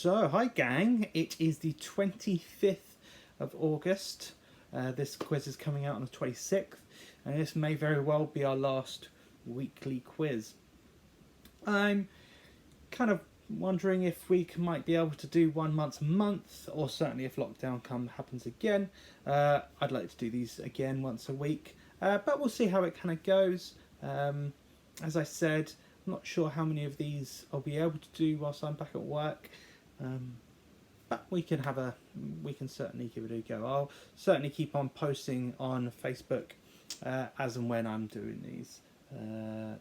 So, hi gang, it is the 25th of August. This quiz is coming out on the 26th, and this may very well be our last weekly quiz. I'm kind of wondering if we might be able to do one once a month, or certainly if lockdown happens again. I'd like to do these again once a week, but we'll see how it kind of goes. As I said, I'm not sure how many of these I'll be able to do whilst I'm back at work. But we can certainly give it a go. I'll certainly keep on posting on Facebook as and when I'm doing these,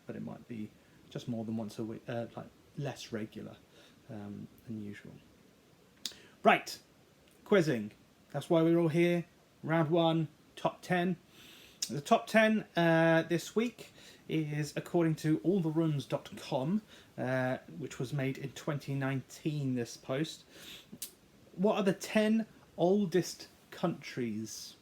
but it might be just more than once a week, like less regular than usual. Right, quizzing. That's why we're all here. Round 1, top 10. The top 10 this week is according to alltherooms.com, which was made in 2019, this post. What are the 10 oldest countries?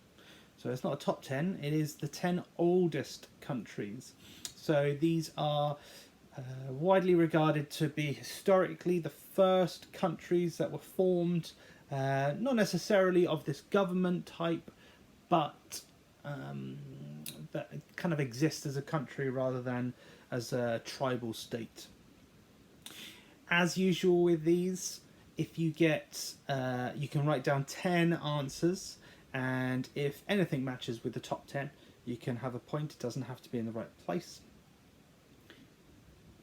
So it's not a top 10, it is the 10 oldest countries. So these are widely regarded to be historically the first countries that were formed, not necessarily of this government type, but that kind of exist as a country rather than as a tribal state. As usual with these, if you get, you can write down 10 answers, and if anything matches with the top 10, you can have a point. It doesn't have to be in the right place.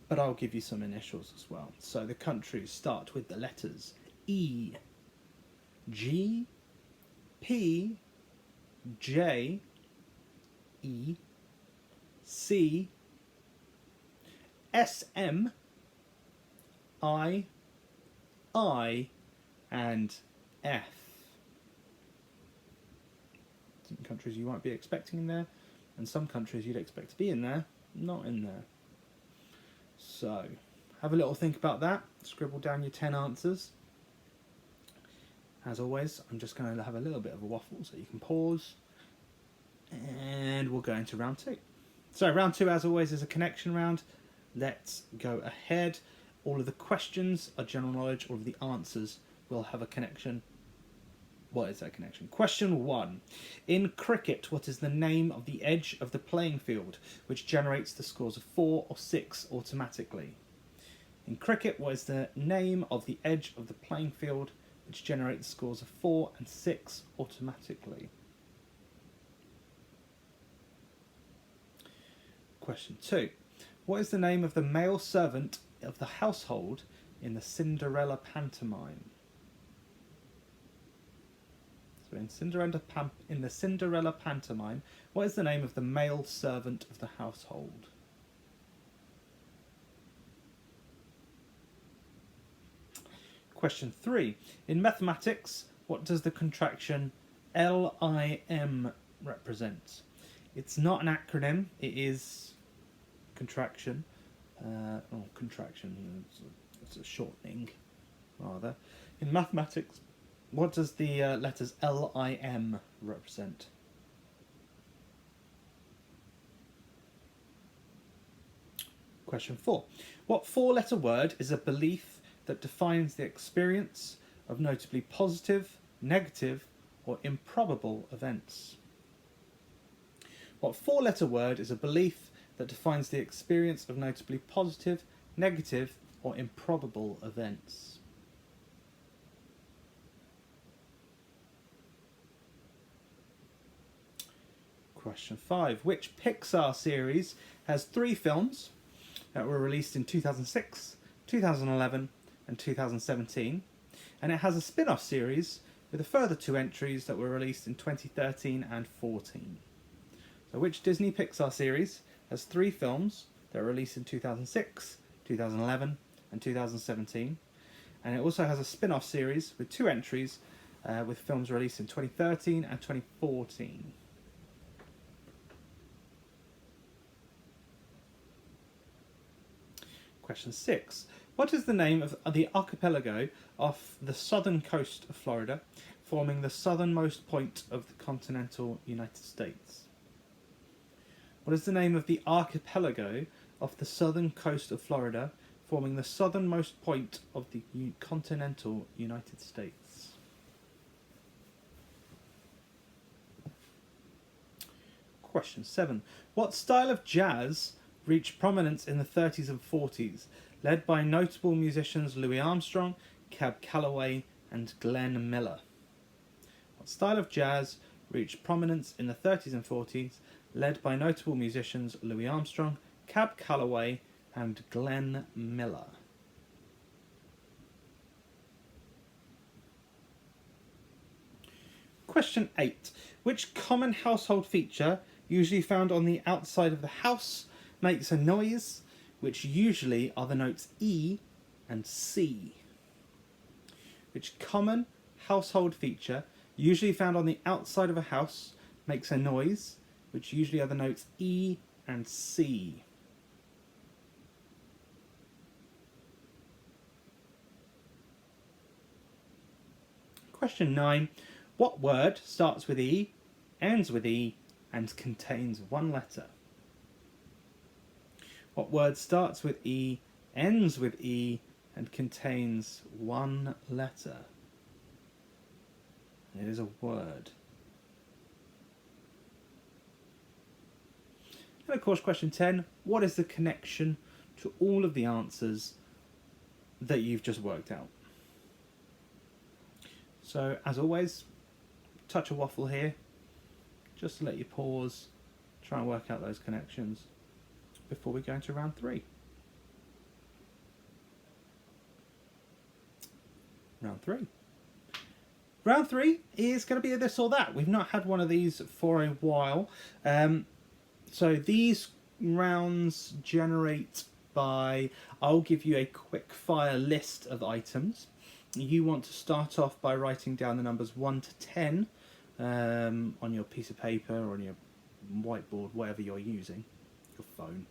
But I'll give you some initials as well. So the countries start with the letters E, G, P, J, E, C, S, M, I, and F. Some countries you might be expecting in there, and some countries you'd expect to be in there, not in there. So, have a little think about that. Scribble down your 10 answers. As always, I'm just going to have a little bit of a waffle so you can pause. And we'll go into round 2. So, round 2, as always, is a connection round. Let's go ahead. All of the questions are general knowledge. All of the answers will have a connection. What is that connection? Question 1. In cricket, what is the name of the edge of the playing field which generates the scores of 4 or 6 automatically? In cricket, what is the name of the edge of the playing field which generates scores of 4 and 6 automatically? Question 2. What is the name of the male servant of the household in the Cinderella pantomime? So in the Cinderella pantomime, what is the name of the male servant of the household? Question 3. In mathematics, what does the contraction LIM represent? It's not an acronym, it is contraction. It's a shortening, rather. In mathematics, what does the letters LIM represent? Question 4. What 4-letter word is a belief that defines the experience of notably positive, negative, or improbable events? What 4-letter word is a belief that defines the experience of notably positive, negative, or improbable events? Question 5. Which Pixar series has 3 films that were released in 2006, 2011, and 2017, and it has a spin-off series with a further 2 entries that were released in 2013 and 14? So which Disney Pixar series has 3 films that were released in 2006, 2011, and 2017, and it also has a spin-off series with 2 entries with films released in 2013 and 2014? Question 6. What is the name of the archipelago off the southern coast of Florida, forming the southernmost point of the continental United States? What is the name of the archipelago off the southern coast of Florida, forming the southernmost point of the continental United States? Question 7. What style of jazz reached prominence in the 30s and 40s, led by notable musicians Louis Armstrong, Cab Calloway, and Glenn Miller? What style of jazz reached prominence in the 30s and 40s, led by notable musicians Louis Armstrong, Cab Calloway, and Glenn Miller? Question 8. Which common household feature, usually found on the outside of the house, makes a noise, which usually are the notes E and C? Which common household feature, usually found on the outside of a house, makes a noise, which usually are the notes E and C? Question 9. What word starts with E, ends with E, and contains one letter? What word starts with E, ends with E, and contains one letter? It is a word. And of course, question 10. What is the connection to all of the answers that you've just worked out? So, as always, touch a waffle here, just to let you pause, try and work out those connections before we go into round 3. Round 3. Round 3 is going to be a this or that. We've not had one of these for a while. So these rounds generate by, I'll give you a quick fire list of items. You want to start off by writing down the numbers 1 to 10 on your piece of paper or on your whiteboard, whatever you're using, your phone.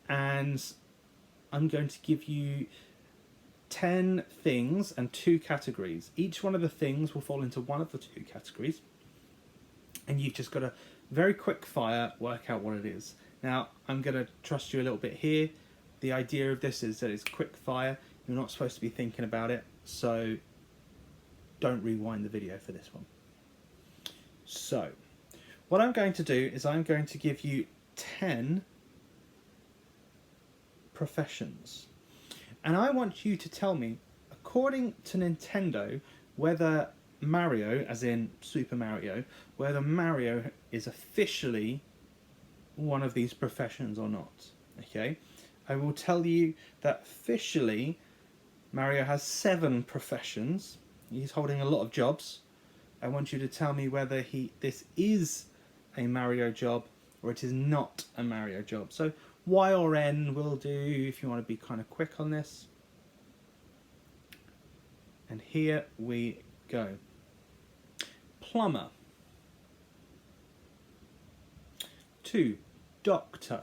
And I'm going to give you 10 things and 2 categories. Each one of the things will fall into one of the 2 categories. And you've just got to very quick fire work out what it is. Now, I'm going to trust you a little bit here. The idea of this is that it's quick fire. You're not supposed to be thinking about it, so don't rewind the video for this one. So, what I'm going to do is I'm going to give you 10 professions. And I want you to tell me, according to Nintendo, whether Mario, as in Super Mario, whether Mario is officially one of these professions or not. Okay? I will tell you that officially Mario has 7 professions. He's holding a lot of jobs. I want you to tell me whether this is a Mario job or it is not a Mario job. So Y or N will do if you want to be kind of quick on this. And here we go. Plumber. 2. Doctor.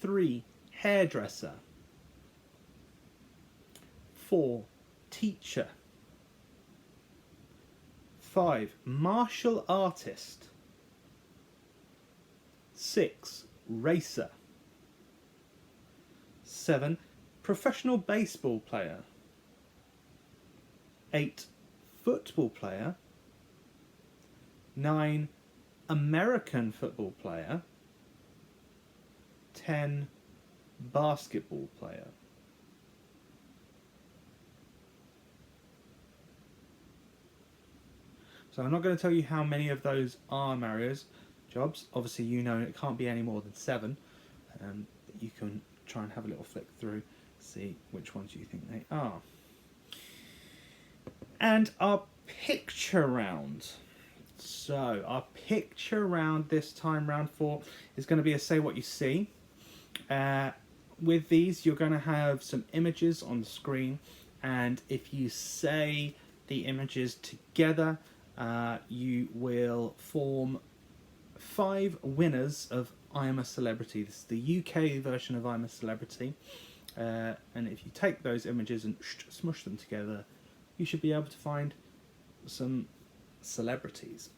3. Hairdresser. 4. Teacher. 5. Martial artist. 6. Racer. 7. Professional baseball player. 8. Football player. 9. American football player. 10. Basketball player. So I'm not going to tell you how many of those are Mario's jobs. Obviously you know it can't be any more than 7. You can try and have a little flick through, see which ones you think they are. And our picture round. So our picture round this time, round 4, is going to be a say what you see. With these you're going to have some images on the screen, and if you say the images together, you will form 5 winners of I'm a Celebrity. This is the UK version of I'm a Celebrity. And if you take those images and smush them together, you should be able to find some celebrities.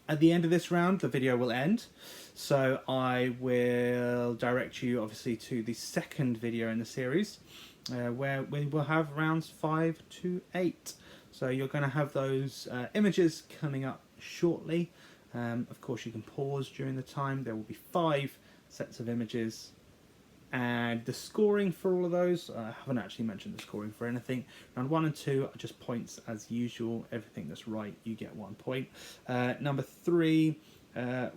At the end of this round, the video will end, so I will direct you obviously to the second video in the series, where we will have rounds 5 to 8. So you're going to have those images coming up shortly. Of course, you can pause during the time. There will be 5 sets of images. And the scoring for all of those, I haven't actually mentioned the scoring for anything. Round 1 and 2 are just points as usual. Everything that's right, you get 1 point. Number 3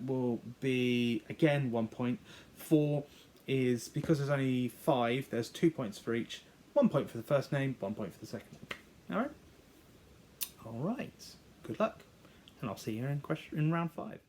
will be, again, 1 point. 4 is, because there's only 5, there's 2 points for each. 1 point for the first name, 1 point for the second name. Alright? Alright. Good luck. And I'll see you in round 5.